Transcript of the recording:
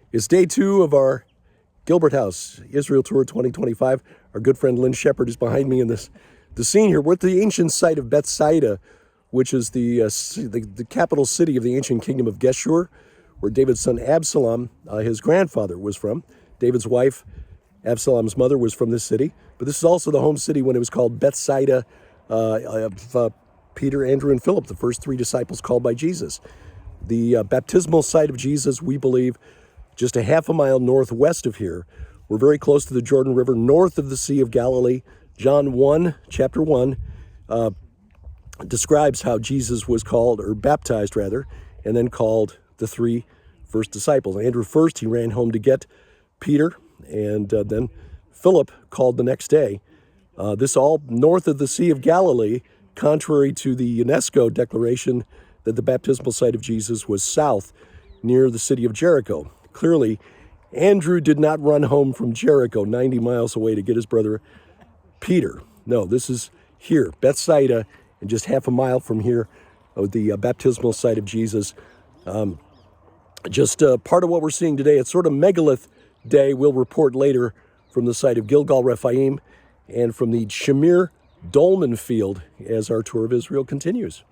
It's day 2 of our Gilbert House Israel Tour 2025. Our good friend Lynn Shepard is behind me in the scene here. We're at the ancient site of Bethsaida, which is the capital city of the ancient kingdom of Geshur, where David's son Absalom, his grandfather, was from. David's wife, Absalom's mother, was from this city. But this is also the home city when it was called Bethsaida of Peter, Andrew, and Philip, the first 3 disciples called by Jesus. The baptismal site of Jesus, we believe, just a half a mile northwest of here. We're very close to the Jordan River, north of the Sea of Galilee. John 1, chapter 1, describes how Jesus was called, or baptized rather, and then called the 3 first disciples. Andrew first, he ran home to get Peter, and then Philip called the next day. This all north of the Sea of Galilee, contrary to the UNESCO declaration that the baptismal site of Jesus was south, near the city of Jericho. Clearly, Andrew did not run home from Jericho 90 miles away to get his brother Peter. No, this is here, Bethsaida, and just half a mile from here, the baptismal site of Jesus. Just part of what we're seeing today. It's sort of megalith day. We'll report later from the site of Gilgal Rephaim and from the Shamir Dolman field as our tour of Israel continues.